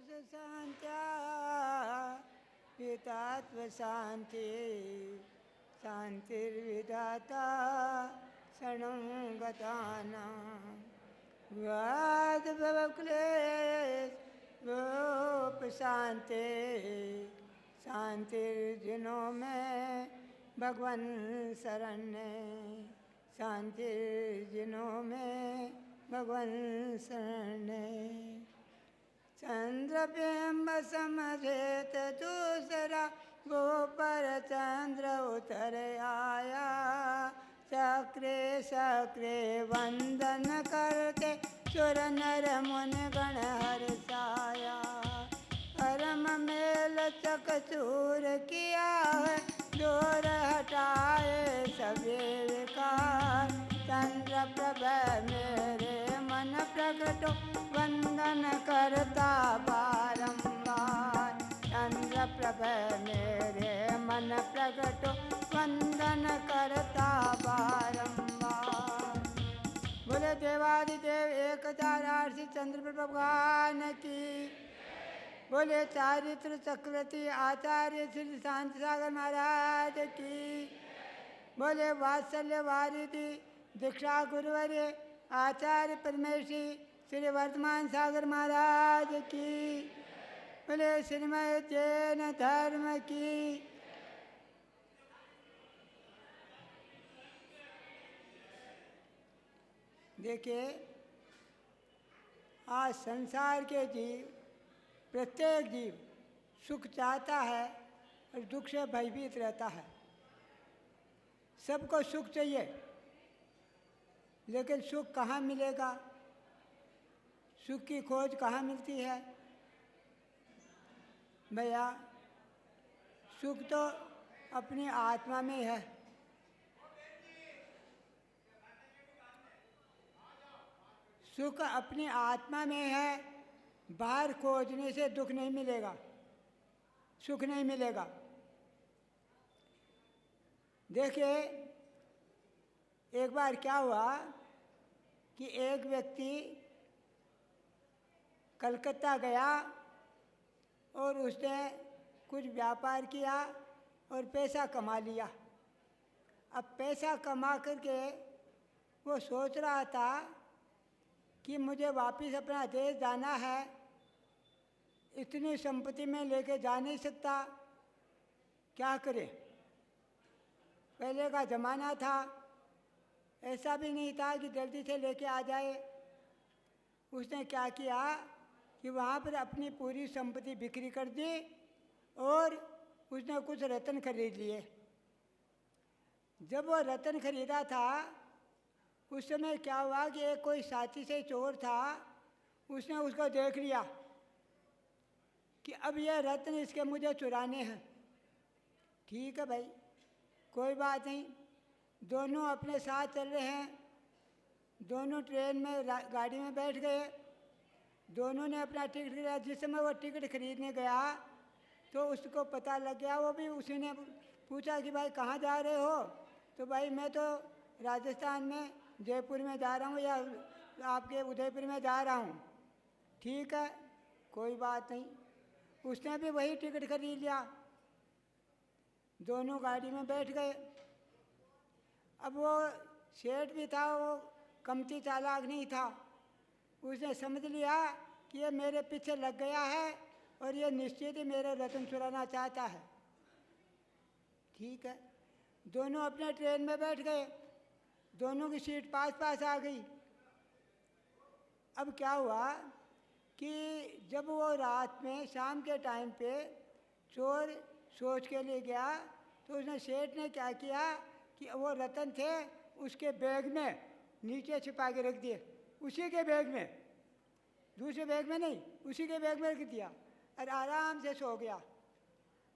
शान्त्या पितात्मशान्ति शान्तिर्विधाता शरणं गतानां वादभवक्लेशोपशान्ते शान्तिर्जिनों में भगवन शरण्य शान्तिर्जिनों में भगवन शरण्य। चंद्रबिंब समझेत दूसरा वो पर चंद्र उतर आया सक्रे सक्रे वंदन करते सुर नर मुनि गण हर्षाया। परम मेल चकचूर किया है दूर हटाए सभी विकार। चंद्र प्रभ मेरे मन प्रगटो वंदन करता बारंबार। चंद्र प्रभ मेरे मन प्रगटो वंदन करता बारंबार। बोले देवादिदेव एक चारार्षि चंद्र प्रभ भगवान की। बोले चारित्र चक्रवर्ती आचार्य श्री शांति सागर महाराज की। बोले वात्सल्य वारिधि दीक्षा गुरुवर्य आचार्य परमेश्वरी श्री वर्तमान सागर महाराज की। बोले श्रीमय जैन धर्म की। देखिए आज संसार के जीव प्रत्येक जीव सुख चाहता है और दुख से भयभीत रहता है। सबको सुख चाहिए लेकिन सुख कहाँ मिलेगा, सुख की खोज कहाँ मिलती है भैया। सुख तो अपनी आत्मा में है। सुख अपनी आत्मा में है, बाहर खोजने से दुख नहीं मिलेगा, सुख नहीं मिलेगा। देखिए एक बार क्या हुआ कि एक व्यक्ति कलकत्ता गया और उसने कुछ व्यापार किया और पैसा कमा लिया। अब पैसा कमा करके वो सोच रहा था कि मुझे वापस अपना देश जाना है, इतनी संपत्ति में लेके जा नहीं सकता, क्या करे। पहले का ज़माना था, ऐसा भी नहीं था कि जल्दी से लेके आ जाए। उसने क्या किया कि वहाँ पर अपनी पूरी संपत्ति बिक्री कर दी और उसने कुछ रत्न खरीद लिए। जब वो रत्न खरीदा था उस समय क्या हुआ कि एक कोई साथी से चोर था, उसने उसको देख लिया कि अब ये रत्न इसके मुझे चुराने हैं। ठीक है भाई, कोई बात नहीं। दोनों अपने साथ चल रहे हैं, दोनों ट्रेन में गाड़ी में बैठ गए। दोनों ने अपना टिकट खरीदा। जिस समय वो टिकट खरीदने गया तो उसको पता लग गया। वो भी उसी ने पूछा कि भाई कहाँ जा रहे हो, तो भाई मैं तो राजस्थान में जयपुर में जा रहा हूँ या आपके उदयपुर में जा रहा हूँ। ठीक है, कोई बात नहीं। उसने भी वही टिकट खरीद लिया, दोनों गाड़ी में बैठ गए। अब वो सेठ भी था, वो कमती चालाक नहीं था। उसने समझ लिया कि ये मेरे पीछे लग गया है और ये निश्चित ही मेरे रत्न चुराना चाहता है। ठीक है, दोनों अपने ट्रेन में बैठ गए, दोनों की सीट पास पास आ गई। अब क्या हुआ कि जब वो रात में शाम के टाइम पे चोर सोच के लिए गया तो उसने सेठ ने क्या किया कि वो रतन थे उसके बैग में नीचे छिपा के रख दिए। उसी के बैग में, दूसरे बैग में नहीं, उसी के बैग में रख दिया और आराम से सो गया।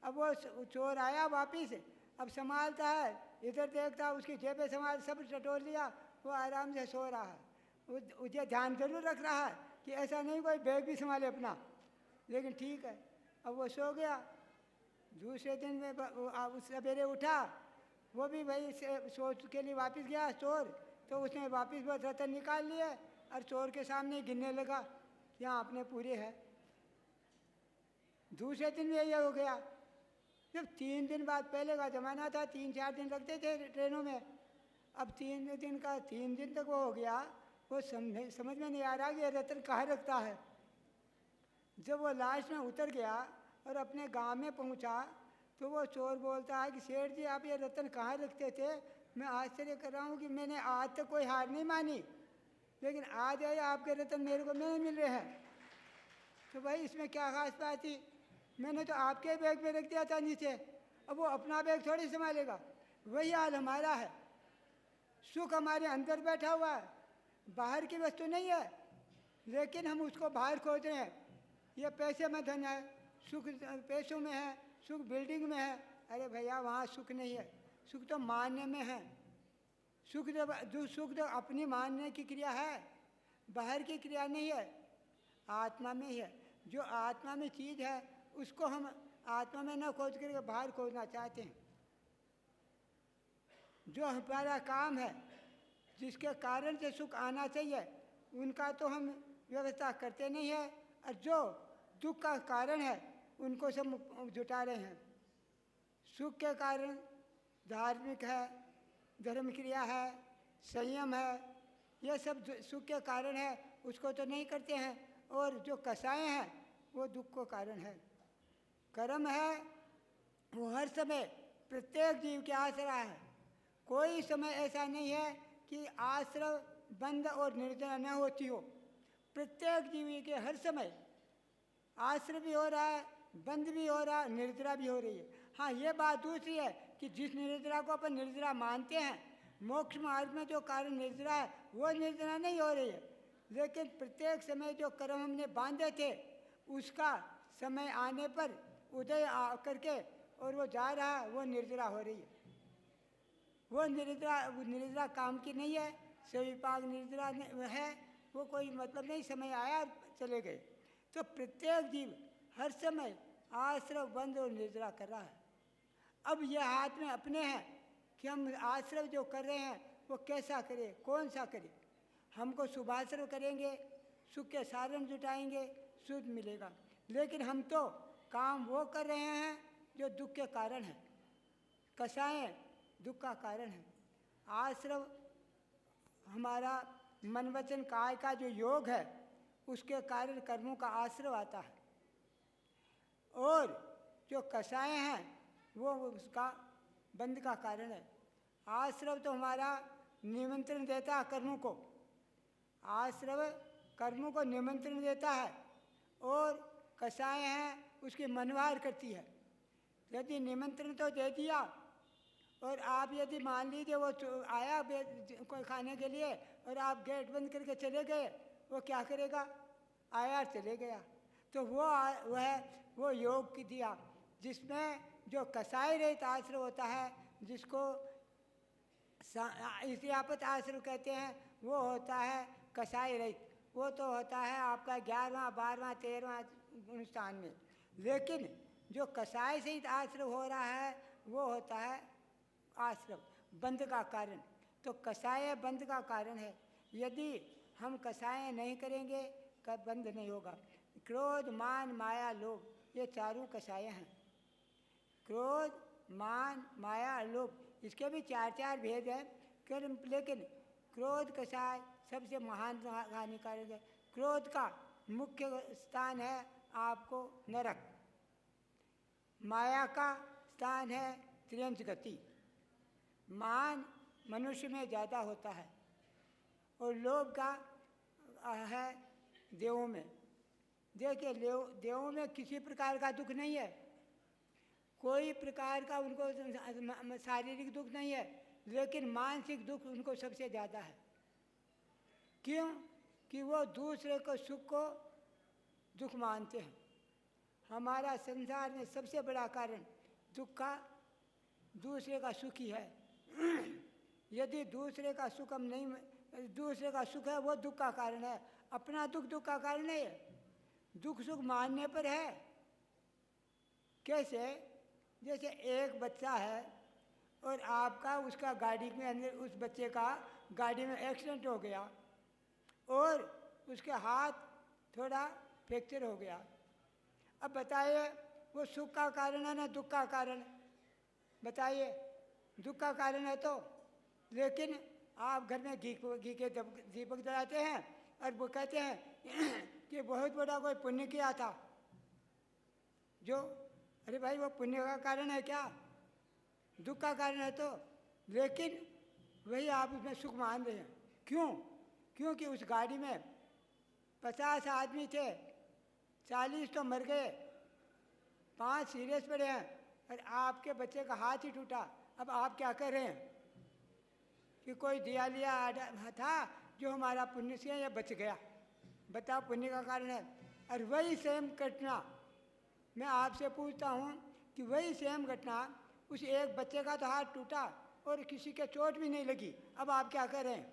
अब वो चोर आया वापिस, अब संभालता है, इधर देखता, उसकी जेबें संभाल सब टटोल लिया, वो आराम से सो रहा है। उसे ध्यान जरूर रख रहा है कि ऐसा नहीं कोई बैग भी संभाले अपना, लेकिन ठीक है। अब वो सो गया। दूसरे दिन में सवेरे उठा, वो भी वही सोच के लिए वापस गया चोर, तो उसने वापस वो रतन निकाल लिए और चोर के सामने गिनने लगा कि हाँ अपने पूरे हैं। दूसरे दिन भी यही हो गया। जब 3 दिन बाद, पहले का ज़माना था 3-4 दिन लगते थे ट्रेनों में, अब 3 दिन तक वो हो गया। वो समझ में नहीं आ रहा कि ये रतन कहाँ रखता है। जब वो लास्ट में उतर गया और अपने गांव में पहुंचा तो वो चोर बोलता है कि सेठ जी आप ये रतन कहाँ रखते थे। मैं आश्चर्य कर रहा हूँ कि मैंने आज तक कोई हार नहीं मानी, लेकिन आज आए आपके रतन मेरे को नहीं मिल रहे हैं। तो भाई इसमें क्या खास बात थी, मैंने तो आपके बैग में रख दिया था नीचे, अब वो अपना बैग थोड़ी संभालेगा। वही हाल हमारा है। सुख हमारे अंदर बैठा हुआ है, बाहर की वस्तु नहीं है, लेकिन हम उसको बाहर खोज रहे हैं। ये पैसे में धन है, सुख पैसों में है, सुख बिल्डिंग में है। अरे भैया वहाँ सुख नहीं है, सुख तो मानने में है। सुख तो अपनी मानने की क्रिया है, बाहर की क्रिया नहीं है, आत्मा में ही है। जो आत्मा में चीज़ है उसको हम आत्मा में न खोज करके बाहर खोजना चाहते हैं। जो हमारा काम है, जिसके कारण से सुख आना चाहिए, उनका तो हम व्यवस्था करते नहीं है, और जो दुख का कारण है उनको सब जुटा रहे हैं। सुख के कारण धार्मिक है, धर्म क्रिया है, संयम है, ये सब सुख के कारण है, उसको तो नहीं करते हैं। और जो कसाएँ हैं वो दुख को कारण है। कर्म है वो हर समय प्रत्येक जीव के आश्रय है। कोई समय ऐसा नहीं है कि आश्रय बंद और निर्जरा न होती हो। प्रत्येक जीव के हर समय आश्रय भी हो रहा है, बंद भी हो रहा है, निर्जरा भी हो रही है। हाँ, ये बात दूसरी है कि जिस निर्जरा को अपन निर्जरा मानते हैं, मोक्ष मार्ग में जो कारण निर्जरा है वो निर्जरा नहीं हो रही है, लेकिन प्रत्येक समय जो कर्म हमने बांधे थे उसका समय आने पर उदय आकर के और वो जा रहा है, वो निर्जरा हो रही है। वो निर्जरा काम की नहीं है, सविपाक निर्जरा है, वो कोई मतलब नहीं, समय आया और चले गए। तो प्रत्येक जीव हर समय आश्रय बंद और निर्जरा कर रहा है। अब यह हाथ में अपने हैं कि हम आश्रय जो कर रहे हैं वो कैसा करें, कौन सा करें। हमको शुभाश्रय करेंगे, सुख के साधन जुटाएंगे, सुख मिलेगा, लेकिन हम तो काम वो कर रहे हैं जो दुख के कारण है। कसाएँ दुख का कारण है। आश्रय हमारा मन वचन काय का जो योग है उसके कारण कर्मों का आश्रय आता है, और जो कसाएँ हैं वो उसका बंध का कारण है। आश्रय तो हमारा निमंत्रण देता है कर्मों को, आश्रय कर्मों को निमंत्रण देता है, और कसाएँ हैं उसकी मनवार करती है। यदि निमंत्रण तो दे दिया और आप यदि मान लीजिए वो आया कोई खाने के लिए और आप गेट बंद करके चले गए, वो क्या करेगा, आया चले गया। तो वो योग की दिया जिसमें जो कसाई रहित आश्रय होता है, जिसको इतियापत आश्रय कहते हैं, वो होता है कसाई रहित। वो तो होता है आपका 11वां 12वां 13वां स्थान में, लेकिन जो कसाई सहित आश्रय हो रहा है वो होता है आश्रय बंध का कारण। तो कसाय बंध का कारण है। यदि हम कसाय नहीं करेंगे कब बंध नहीं होगा। क्रोध मान माया लोभ, ये चारों कसाय हैं। क्रोध मान माया लोभ, इसके भी 4 भेद हैं, लेकिन क्रोध कसाय सबसे महान हानिकारक है। क्रोध का मुख्य स्थान है आपको नरक, माया का स्थान है त्रियंच गति, मान मनुष्य में ज़्यादा होता है, और लोभ का है देवों में। देखिए देवों में किसी प्रकार का दुख नहीं है, कोई प्रकार का उनको शारीरिक दुख नहीं है, लेकिन मानसिक दुख उनको सबसे ज़्यादा है। क्यों? कि वो दूसरे को सुख को दुख मानते हैं। हमारा संसार में सबसे बड़ा कारण दुख का दूसरे का सुख ही है। यदि दूसरे का सुख हम नहीं, दूसरे का सुख है वो दुख का कारण है, अपना दुख दुख का कारण नहीं है। दुख सुख मानने पर है। कैसे? जैसे एक बच्चा है और आपका उसका गाड़ी में अंदर, उस बच्चे का गाड़ी में एक्सीडेंट हो गया और उसके हाथ थोड़ा फ्रैक्चर हो गया। अब बताइए वो सुख का कारण है ना दुख का कारण? बताइए, दुख का कारण है तो। लेकिन आप घर में घी के दीपक जलाते हैं और वो कहते हैं कि बहुत बड़ा कोई पुण्य किया था जो, अरे भाई वो पुण्य का कारण है क्या? दुख का कारण है तो। लेकिन वही आप उसमें सुख मान रहे हैं। क्यों? क्योंकि उस गाड़ी में 50 आदमी थे, 40 तो मर गए, 5 सीरियस पड़े हैं, और आपके बच्चे का हाथ ही टूटा। अब आप क्या कर रहे हैं कि कोई दिया लिया था जो हमारा पुण्य से या बच गया? बताओ, पुण्य का कारण है। और वही सेम घटना मैं आपसे पूछता हूँ कि वही सेम घटना, उस एक बच्चे का तो हाथ टूटा और किसी के चोट भी नहीं लगी। अब आप क्या कर रहे हैं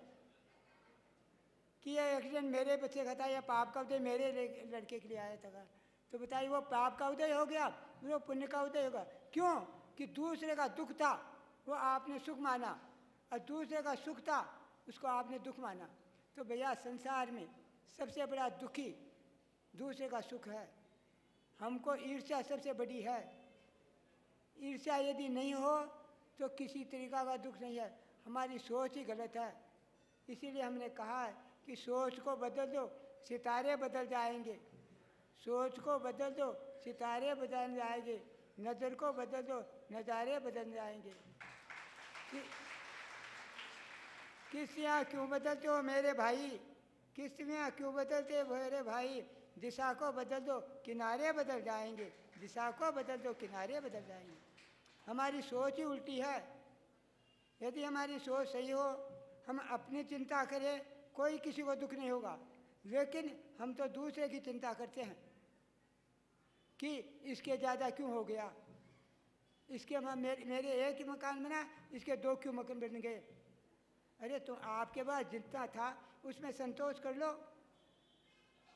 कि ये एक्सीडेंट मेरे बच्चे का था या पाप का उदय मेरे लड़के के लिए आया था? तो बताइए, वो पाप का उदय हो गया, वो पुण्य का उदय होगा? क्यों? कि दूसरे का दुख था वो आपने सुख माना, और दूसरे का सुख था उसको आपने दुख माना। तो भैया, संसार में सबसे बड़ा दुखी दूसरे का सुख है। हमको ईर्ष्या सबसे बड़ी है। ईर्ष्या यदि नहीं हो तो किसी तरीका का दुख नहीं है। हमारी सोच ही गलत है। इसीलिए हमने कहा है कि सोच को बदल दो, सितारे बदल जाएंगे। सोच को बदल दो, सितारे बदल जाएंगे। नज़र को बदल दो, नज़ारे बदल जाएंगे। किस्तियाँ क्यों बदलते हो मेरे भाई? किस्तियाँ क्यों बदलते हो मेरे भाई? दिशा को बदल दो, किनारे बदल जाएंगे। दिशा को बदल दो, किनारे बदल जाएंगे। हमारी सोच ही उल्टी है। यदि हमारी सोच सही हो, हम अपनी चिंता करें, कोई किसी को दुख नहीं होगा। लेकिन हम तो दूसरे की चिंता करते हैं कि इसके ज़्यादा क्यों हो गया, इसके मेरे एक ही मकान बना, इसके 2 क्यों मकान बन गए? अरे तो आपके पास जितना था उसमें संतोष कर लो।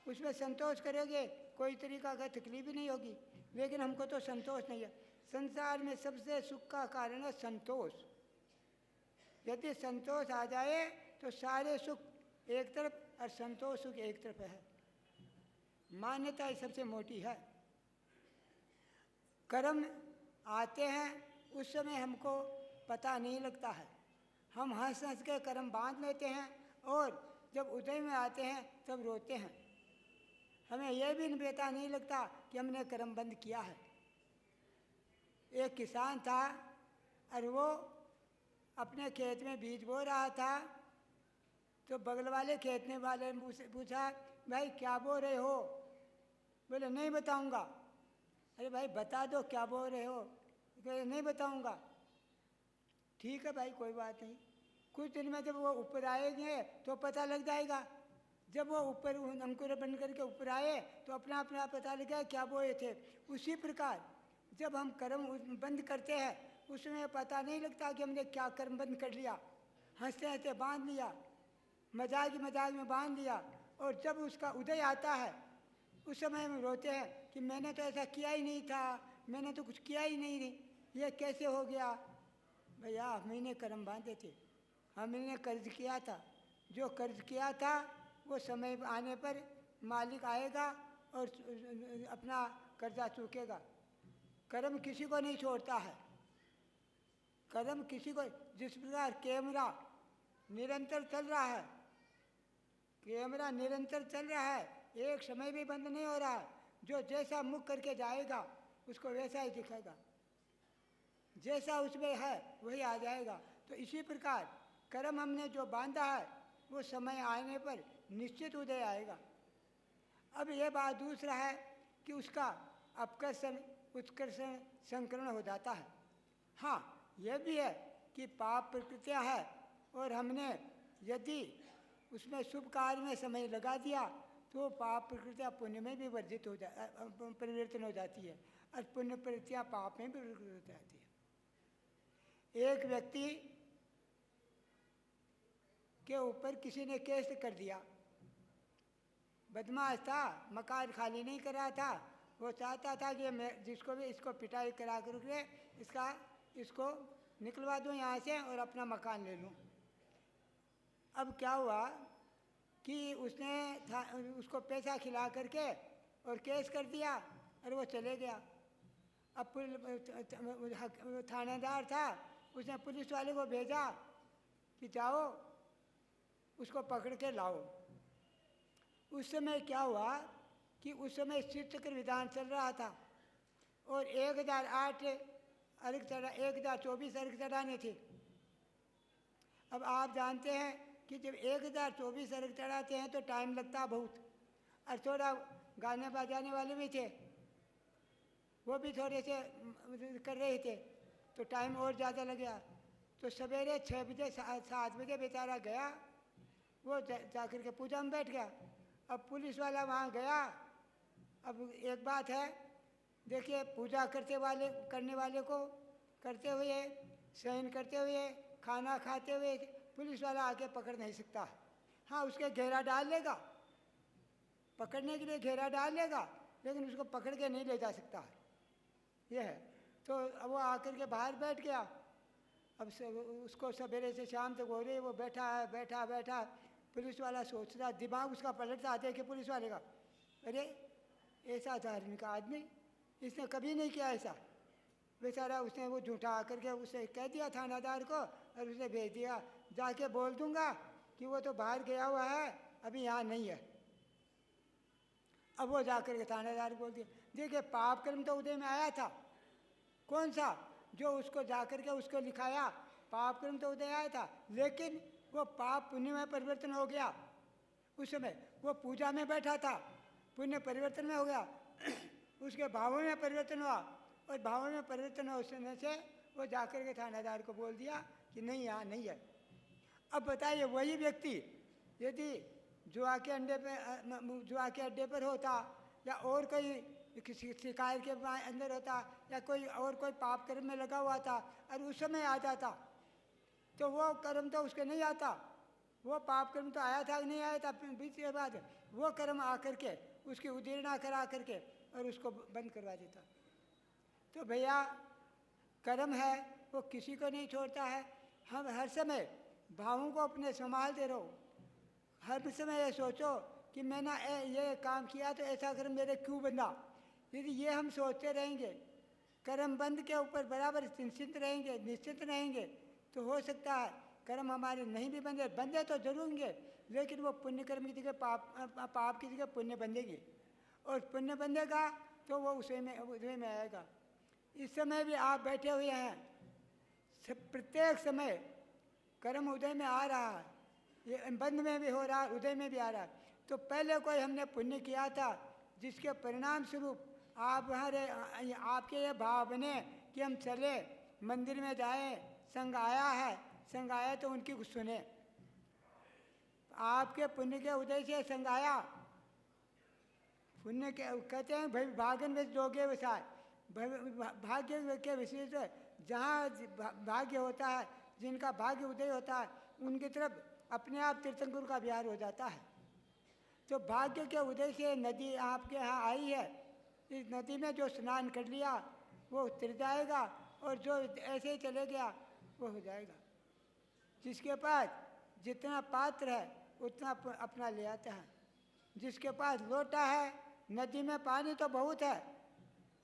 उसमें संतोष करोगे कोई तरीका का तकलीफ ही नहीं होगी। लेकिन हमको तो संतोष नहीं है। संसार में सबसे सुख का कारण है संतोष। यदि संतोष आ जाए तो सारे सुख एक तरफ और संतोष सुख एक तरफ है। मान्यता ही सबसे मोटी है। कर्म आते हैं उस समय हमको पता नहीं लगता है। हम हंस हंस के कर्म बांध लेते हैं और जब उदय में आते हैं तब रोते हैं। हमें यह भी पता नहीं लगता कि हमने कर्म बंद किया है। एक किसान था और वो अपने खेत में बीज बो रहा था, तो बगल वाले खेत में वाले ने पूछा, भाई क्या बो रहे हो? बोले नहीं बताऊंगा। अरे भाई बता दो क्या बो रहे हो? बोले नहीं बताऊंगा। ठीक है भाई, कोई बात नहीं। कुछ दिन में जब वो ऊपर आएंगे तो पता लग जाएगा। जब वो ऊपर अंकुर बन करके ऊपर आए तो अपना अपना पता लग गया क्या बोए थे। उसी प्रकार जब हम कर्म बंद करते हैं उसमें पता नहीं लगता कि हमने क्या कर्म बंद कर लिया। हंसते हंसते बांध लिया, मजाक में बांध लिया, और जब उसका उदय आता है उस समय हम रोते हैं कि मैंने तो ऐसा किया ही नहीं था, मैंने तो कुछ किया ही नहीं, ये कैसे हो गया? भैया, हमने कर्म बांधे थे, हमने कर्ज किया था। जो कर्ज किया था वो समय आने पर मालिक आएगा और अपना कर्जा चूकेगा। कर्म किसी को नहीं छोड़ता है। कर्म किसी को, जिस प्रकार कैमरा निरंतर चल रहा है, कैमरा निरंतर चल रहा है, एक समय भी बंद नहीं हो रहा है। जो जैसा मुख करके जाएगा उसको वैसा ही दिखेगा, जैसा उसमें है वही आ जाएगा। तो इसी प्रकार कर्म हमने जो बांधा है वो समय आने पर निश्चित उदय आएगा। अब ये बात दूसरा है कि उसका अपकर्षण उत्कर्षण संकरण हो जाता है। हाँ, यह भी है कि पाप प्रकृतियाँ है और हमने यदि उसमें शुभ कार्य में समय लगा दिया तो पाप प्रकृतियाँ पुण्य में भी वर्जित हो परिवर्तन हो जाती है, और पुण्य प्रकृतियाँ पाप में भी परिवर्तित हो जाती है। एक व्यक्ति के ऊपर किसी ने केस कर दिया। बदमाश था, मकान खाली नहीं कर रहा था, वो चाहता था कि मैं जिसको भी इसको पिटाई करा करके इसको निकलवा दूं यहाँ से और अपना मकान ले लूं। अब क्या हुआ कि उसने उसको पैसा खिला करके और केस कर दिया और वो चले गया। अब थानेदार था, उसने पुलिस वाले को भेजा कि जाओ उसको पकड़ के लाओ। उस समय क्या हुआ कि उस समय शिव चक्र विधान चल रहा था और 1008 अर्घ चढ़ा, 1024 अर्घ चढ़ाने थे। अब आप जानते हैं कि जब 1024 अर्घ चढ़ाते हैं तो टाइम लगता बहुत, और थोड़ा गाने बजाने वाले भी थे, वो भी थोड़े से कर रहे थे, तो टाइम और ज़्यादा लग गया। तो सवेरे 6 बजे 7 बजे बेचारा गया, वो जाकर के पूजा में बैठ गया। अब पुलिस वाला वहाँ गया। अब एक बात है, देखिए पूजा करने वाले को करते हुए, शयन करते हुए, खाना खाते हुए पुलिस वाला आके पकड़ नहीं सकता। हाँ, उसके घेरा डाल लेगा, पकड़ने के लिए घेरा डाल लेगा, लेकिन उसको पकड़ के नहीं ले जा सकता। यह है। तो अब वो आकर के बाहर बैठ गया। अब उसको सवेरे से शाम तक हो रही, वो बैठा है, बैठा। पुलिस वाला सोच रहा, दिमाग उसका पलटता आते कि पुलिस वाले का, अरे ऐसा धार्मिक आदमी, इसने कभी नहीं किया ऐसा। बेचारा उसने वो झूठा आकर के उसे कह दिया थानादार को, और उसे भेज दिया, जाके बोल दूंगा कि वो तो बाहर गया हुआ है, अभी यहाँ नहीं है। अब वो जाकर के थानेदार बोल दिया, देखिए पाप कर्म तो उदय में आया था, कौन सा, जो उसको जाकर के उसको लिखाया, पाप कर्म तो उदय आया था, लेकिन वो पाप पुण्य में परिवर्तन हो गया। उस समय वो पूजा में बैठा था, पुण्य परिवर्तन में हो गया, उसके भावों में परिवर्तन हुआ, और भावों में परिवर्तन होने से वो जाकर के थानेदार को बोल दिया कि नहीं, यहाँ नहीं है। अब बताइए, वही व्यक्ति यदि जुआ के अड्डे पर होता, या और कोई किसी शिकायत के अंदर होता, या कोई पाप कर्म में लगा हुआ था, और उस समय आ जाता, तो वो कर्म तो उसके नहीं आता, वो पाप कर्म तो आया था कि नहीं आया था, बीच के बाद वो कर्म आकर के उसकी उदीर्णा करा करके और उसको बंद करवा देता। तो भैया, कर्म है वो किसी को नहीं छोड़ता है। हम हर समय भावों को अपने संभालते रहो। हर समय ये सोचो कि मैंने ये काम किया तो ऐसा कर्म मेरे क्यों बंधा। यदि ये हम सोचते रहेंगे, कर्म बंद के ऊपर बराबर निश्चिंत रहेंगे, तो हो सकता है कर्म हमारे नहीं भी बंधे तो जरूर होंगे, लेकिन वो पुण्य कर्म की जगह पाप की जगह पुण्य बंधेगी, और पुण्य बंधेगा तो वो उसे में आएगा। इस समय भी आप बैठे हुए हैं, प्रत्येक समय कर्म उदय में आ रहा है, ये बंध में भी हो रहा है, उदय में भी आ रहा है। तो पहले कोई हमने पुण्य किया था, जिसके परिणाम स्वरूप आपके ये भाव बने कि हम चले मंदिर में जाएं, संग आया तो उनकी कुछ सुने। आपके पुण्य के उदय से संग आया, पुण्य के कहते हैं भाई भागन में जोगे वसाय, भाग्य के विषय से जहाँ भाग्य होता है, जिनका भाग्य उदय होता है, उनकी तरफ अपने आप तीर्थंकर का विहार हो जाता है। तो भाग्य के उदय से नदी आपके यहाँ आई है, इस नदी में जो स्नान कर लिया वो उतर जाएगा, और जो ऐसे ही चले गया वो हो जाएगा। जिसके पास जितना पात्र है उतना अपना ले आता है। जिसके पास लोटा है, नदी में पानी तो बहुत है,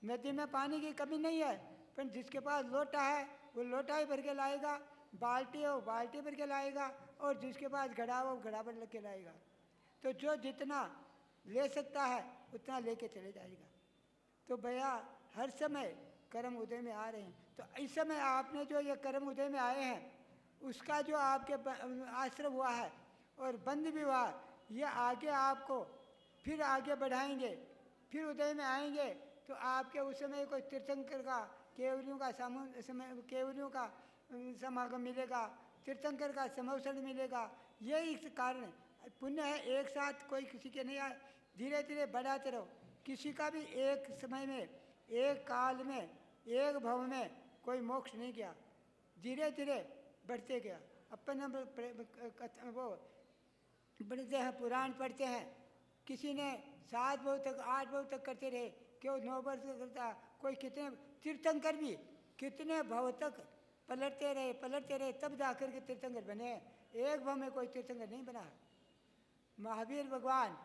नदी में पानी की कमी नहीं है, पर जिसके पास लोटा है वो लोटा ही भर के लाएगा, बाल्टी हो बाल्टी भर के लाएगा, और जिसके पास घड़ा हो घड़ा भर के लाएगा। तो जो जितना ले सकता है उतना लेके चले जाएगा। तो भैया, हर समय कर्म उदय में आ रहे हैं, तो इस समय आपने जो ये कर्म उदय में आए हैं, उसका जो आपके आश्रम हुआ है और बंद भी हुआ, ये आगे आपको फिर आगे बढ़ाएंगे, फिर उदय में आएंगे। तो आपके उस समय कोई तीर्थंकर का केवलियों का समागम मिलेगा, तीर्थंकर का समवसरण मिलेगा। यही इस कारण पुण्य है, एक साथ कोई किसी के नहीं आए, धीरे धीरे बढ़ाते रहो। किसी का भी एक समय में, एक काल में, एक भव में कोई मोक्ष नहीं गया, धीरे धीरे बढ़ते गया। अपन हम वो पढ़ते हैं, पुराण पढ़ते हैं, किसी ने 7 भव तक 8 भव तक करते रहे, क्यों 9 वर्ष करता, कोई कितने तीर्थंकर भी कितने भव तक पलटते रहे, तब जाकर के तीर्थंकर बने। एक भव में कोई तीर्थंकर नहीं बना। महावीर भगवान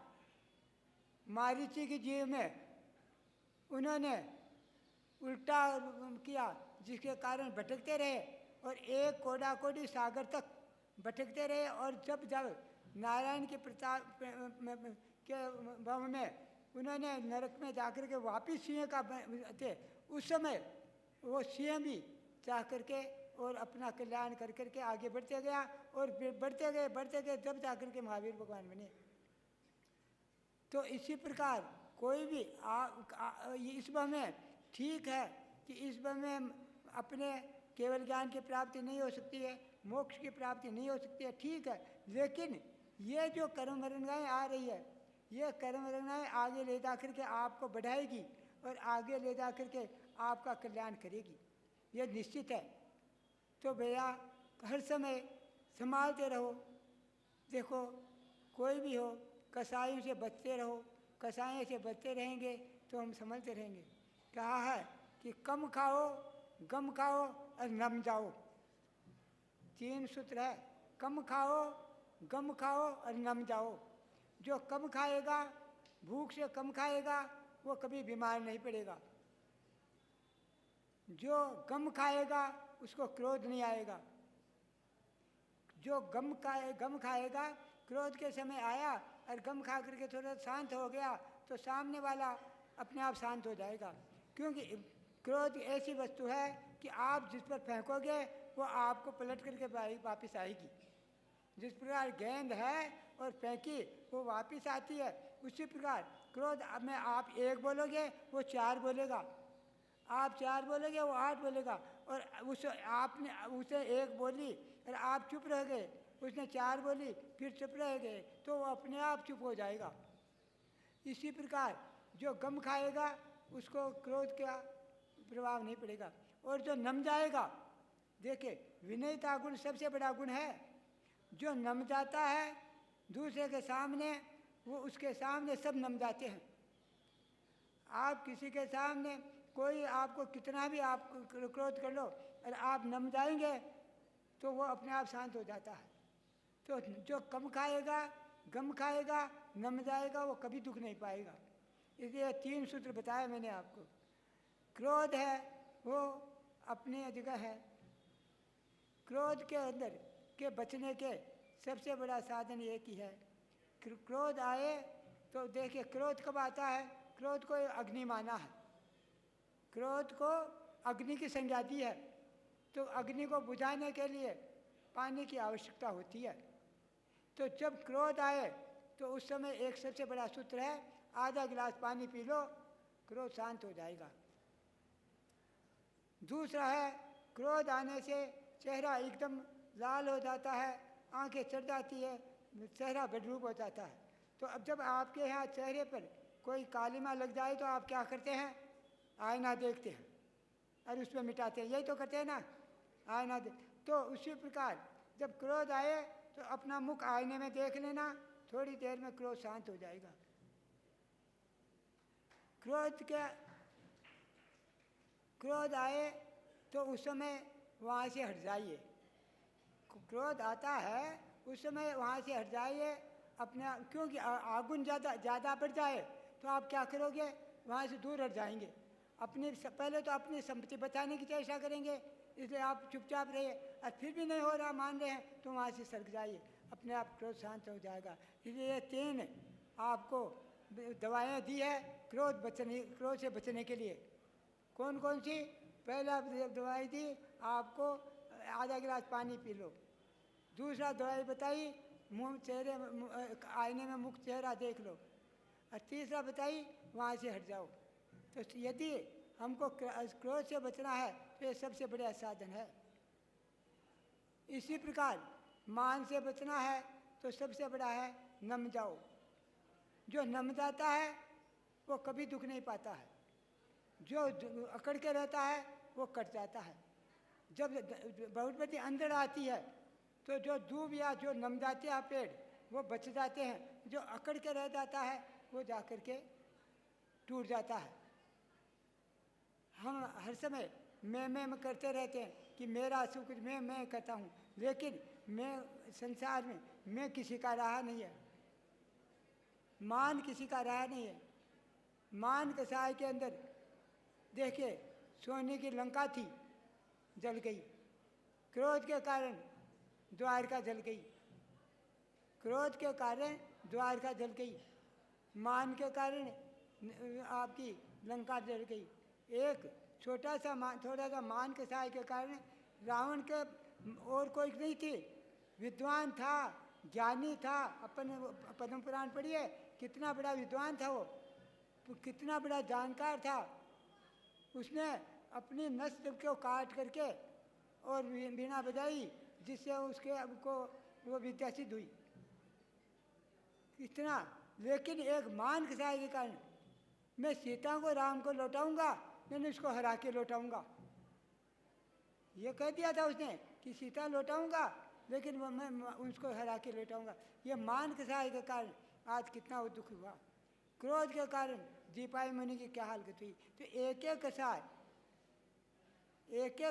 मारीची की जीव में उन्होंने उल्टा किया, जिसके कारण भटकते रहे और एक कोड़ा कोड़ी सागर तक भटकते रहे। और जब जब नारायण के प्रताप के भव में उन्होंने नरक में जाकर के वापिस सिंह का थे, उस समय वो सिंह भी चाह करके और अपना कल्याण कर करके आगे बढ़ते गया और बढ़ते गए जब जाकर के महावीर भगवान बने। तो इसी प्रकार कोई भी इस भव में ठीक है कि इस भव में अपने केवल ज्ञान की प्राप्ति नहीं हो सकती है, मोक्ष की प्राप्ति नहीं हो सकती है, ठीक है। लेकिन ये जो कर्म रंगाएँ आ रही है, ये कर्म रंगाएँ आगे ले जा करके आपको बढ़ाएगी और आगे ले जा करके आपका कल्याण करेगी, ये निश्चित है। तो भैया हर समय संभालते रहो। देखो कोई भी हो, कसाईयों से बचते रहो, कसाईयों से बचते रहेंगे तो हम संभलते रहेंगे। कहा है कि कम खाओ, गम खाओ और नम जाओ, 3 सूत्र है। कम खाओ, गम खाओ और नम जाओ। जो कम खाएगा, भूख से कम खाएगा, वो कभी बीमार नहीं पड़ेगा। जो गम खाएगा उसको क्रोध नहीं आएगा। जो गम खाएगा, क्रोध के समय आया और गम खा करके थोड़ा शांत हो गया तो सामने वाला अपने आप शांत हो जाएगा। क्योंकि क्रोध ऐसी वस्तु है कि आप जिस पर फेंकोगे वो आपको पलट करके वापस आएगी। जिस प्रकार गेंद है और फेंकी वो वापस आती है, उसी प्रकार क्रोध में आप 1 बोलोगे वो 4 बोलेगा, आप 4 बोलोगे वो 8 बोलेगा। और आपने उसे 1 बोली और आप चुप रह गए, उसने 4 बोली फिर चुप रह गए, तो वो अपने आप चुप हो जाएगा। इसी प्रकार जो गम खाएगा उसको क्रोध का प्रभाव नहीं पड़ेगा। और जो नम जाएगा, देखिए विनयता गुण सबसे बड़ा गुण है। जो नम जाता है दूसरे के सामने, वो उसके सामने सब नम जाते हैं। आप किसी के सामने कोई आपको कितना भी आप क्रोध कर लो और आप नम जाएंगे तो वो अपने आप शांत हो जाता है। तो जो कम खाएगा, गम खाएगा, नम जाएगा, वो कभी दुख नहीं पाएगा। इसलिए 3 सूत्र बताया मैंने आपको। क्रोध है वो अपनी जगह है। क्रोध के अंदर के बचने के सबसे बड़ा साधन एक ही है। क्रोध आए तो देखिए क्रोध कब आता है, क्रोध को अग्नि माना है, क्रोध को अग्नि की संज्ञा दी है। तो अग्नि को बुझाने के लिए पानी की आवश्यकता होती है। तो जब क्रोध आए तो उस समय एक सबसे बड़ा सूत्र है, आधा गिलास पानी पी लो, क्रोध शांत हो जाएगा। दूसरा है, क्रोध आने से चेहरा एकदम लाल हो जाता है, आंखें चढ़ जाती है, चेहरा बेडरूप हो जाता है। तो अब जब आपके यहाँ चेहरे पर कोई कालिमा लग जाए तो आप क्या करते हैं? आईना देखते हैं और उसमें मिटाते हैं, यही तो करते हैं ना, आईना तो उसी प्रकार जब क्रोध आए तो अपना मुख आईने में देख लेना, थोड़ी देर में क्रोध शांत हो जाएगा। क्रोध आए तो उस समय वहाँ से हट जाइए। क्रोध आता है उस समय वहाँ से हट जाइए अपने, क्योंकि आगुन ज़्यादा बढ़ जाए तो आप क्या करोगे? वहाँ से दूर हट जाएंगे। पहले तो अपनी संपत्ति बचाने की चेष्टा करेंगे, इसलिए आप चुपचाप रहिए। और फिर भी नहीं हो रहा, मान रहे हैं, तो वहाँ से सरक जाइए, अपने आप क्रोध शांत हो जाएगा। इसलिए ये 3 आपको दवाएं दी है क्रोध से बचने के लिए। कौन कौन सी? पहला दवाई दी आपको, आधा गिलास पानी पी लो। दूसरा दवाई बताई, आईने में मुख चेहरा देख लो। और तीसरा बताई, वहाँ से हट जाओ। तो यदि हमको क्रोध से बचना है तो ये सबसे बड़ा साधन है। इसी प्रकार मान से बचना है तो सबसे बड़ा है नम जाओ। जो नम जाता है वो कभी दुख नहीं पाता है, जो अकड़ के रहता है वो कट जाता है। जब बहुपति अंदर आती है तो जो दूब या जो नम जाते हैं पेड़ वो बच जाते हैं, जो अकड़ के रह जाता है वो जाकर के टूट जाता है। हम हर समय मैं करते रहते हैं कि मेरा सुख मैं करता हूँ, लेकिन मैं संसार में मैं किसी का रहा नहीं है, मान किसी का रहा नहीं है। मान कसाय के अंदर देखिए सोने की लंका थी, जल गई। क्रोध के कारण द्वारका जल गई। क्रोध के कारण द्वारका जल गई। मान के कारण आपकी लंका जल गई। एक थोड़ा सा मान के साय के कारण रावण के और कोई नहीं थी, विद्वान था, ज्ञानी था। अपन पद्म पुराण पढ़िए, कितना बड़ा विद्वान था वो, कितना बड़ा जानकार था। उसने अपनी नस को काट करके और वीणा बजाई, जिससे उसके को वो विद्या सिद्ध हुई। इतना, लेकिन एक मान कसाई के कारण मैं सीता को राम को लौटाऊंगा, मैंने उसको हरा के लौटाऊंगा। ये कह दिया था उसने कि सीता लौटाऊंगा, लेकिन मैं उसको हरा के लौटाऊंगा। ये मान कसाई के कारण आज कितना वो दुख हुआ। क्रोध के कारण दीपाई मुनि की क्या हालत हुई। तो एक एक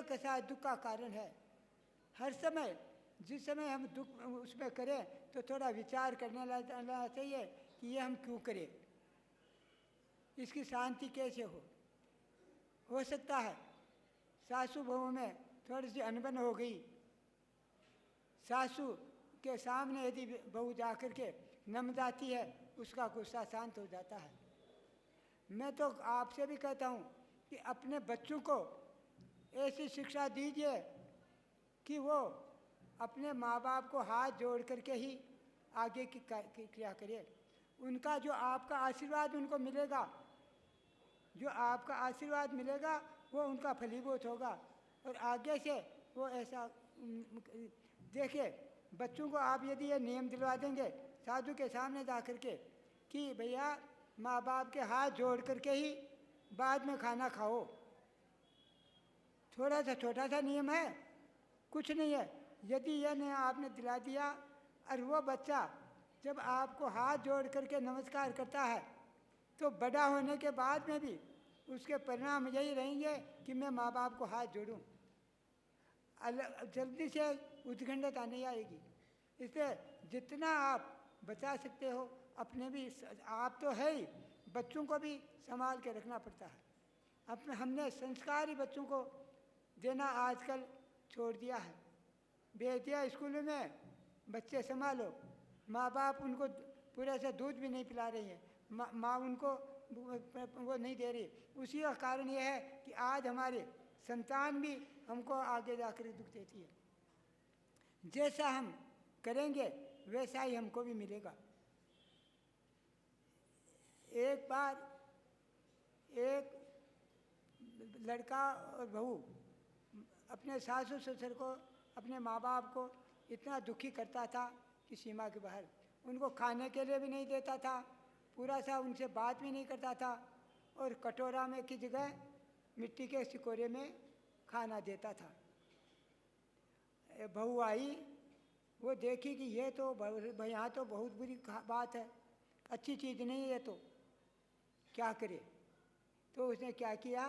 कसाय दुख का कारण है। हर समय जिस समय हम दुख उसमें करें तो थोड़ा विचार करने लगा चाहिए कि ये हम क्यों करें, इसकी शांति कैसे हो सकता है सासू बहू में थोड़ी सी अनबन हो गई, सासू के सामने यदि बहू जा कर के नम जाती है, उसका गुस्सा शांत हो जाता है। मैं तो आपसे भी कहता हूँ कि अपने बच्चों को ऐसी शिक्षा दीजिए कि वो अपने माँ बाप को हाथ जोड़ करके ही आगे की क्रिया करे। उनका जो आपका आशीर्वाद उनको मिलेगा, जो आपका आशीर्वाद मिलेगा वो उनका फलीभूत होगा। और आगे से वो ऐसा देखिए, बच्चों को आप यदि ये नियम दिलवा देंगे साधु के सामने जा कर के कि भैया माँ बाप के हाथ जोड़ करके ही बाद में खाना खाओ, थोड़ा सा छोटा सा नियम है, कुछ नहीं है। यदि यह नियम आपने दिला दिया और वो बच्चा जब आपको हाथ जोड़ करके नमस्कार करता है, तो बड़ा होने के बाद में भी उसके परिणाम यही रहेंगे कि मैं माँ बाप को हाथ जोड़ूं। जल्दी से उत्कंठता नहीं आएगी। इसलिए जितना आप बचा सकते हो अपने भी, आप तो है ही, बच्चों को भी संभाल के रखना पड़ता है। अपने हमने संस्कारी बच्चों को देना आजकल छोड़ दिया है। भेज दिया स्कूल में, बच्चे संभालो, माँ बाप उनको पूरे से दूध भी नहीं पिला रही है, माँ उनको वो नहीं दे रही। उसी का कारण यह है कि आज हमारे संतान भी हमको आगे जाकर दुख देती है। जैसा हम करेंगे वैसा ही हमको भी मिलेगा। एक बार एक लड़का और बहू अपने सासू ससुर को, अपने माँ बाप को इतना दुखी करता था कि सीमा के बाहर। उनको खाने के लिए भी नहीं देता था, पूरा सा उनसे बात भी नहीं करता था, और कटोरा में की जगह मिट्टी के सिकोरे में खाना देता था। बहू आई, वो देखी कि ये तो यहाँ तो बहुत बुरी बात है, अच्छी चीज़ नहीं है ये तो, क्या करे। तो उसने क्या किया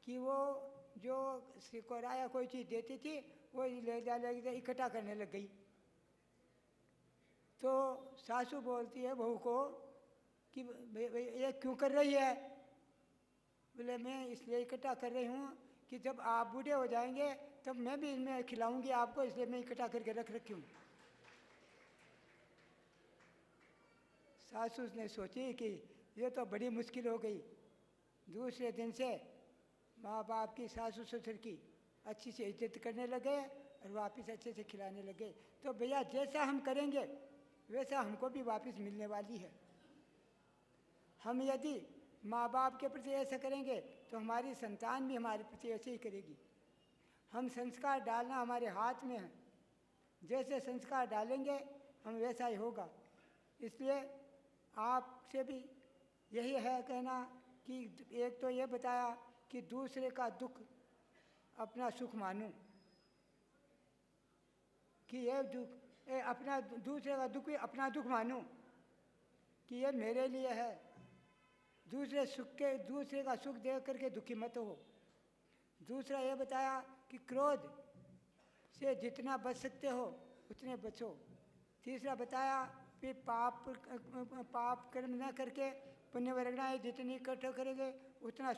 कि वो जो सिकोरा या कोई चीज़ देती थी वो ले जा इकट्ठा करने लग गई। तो सासू बोलती है बहू को कि ये क्यों कर रही है। बोले मैं इसलिए इकट्ठा कर रही हूँ कि जब आप बूढ़े हो जाएंगे तब मैं भी इनमें खिलाऊंगी आपको, इसलिए मैं इकट्ठा करके रख रखी हूँ। सासू ने सोची कि ये तो बड़ी मुश्किल हो गई। दूसरे दिन से माँ बाप की, सासू ससुर की अच्छी से इज्जत करने लगे और वापस अच्छे से खिलाने लगे। तो भैया जैसा हम करेंगे वैसा हमको भी वापस मिलने वाली है। हम यदि माँ बाप के प्रति ऐसा करेंगे तो हमारी संतान भी हमारे प्रति ऐसे ही करेगी। हम संस्कार डालना हमारे हाथ में है, जैसे संस्कार डालेंगे हम वैसा ही होगा। इसलिए आपसे भी यही है कहना कि एक तो ये बताया कि दूसरे का दुख अपना सुख मानूं, कि ये दुख अपना, दूसरे का दुख भी अपना दुख मानूं कि ये मेरे लिए है। दूसरे का सुख देख करके दुखी मत हो। दूसरा ये बताया कि क्रोध से जितना बच सकते हो उतने बचो। तीसरा बताया कि पाप कर्म न करके पुण्य वर्गणाएँ जितनी इकट्ठा करेंगे उतना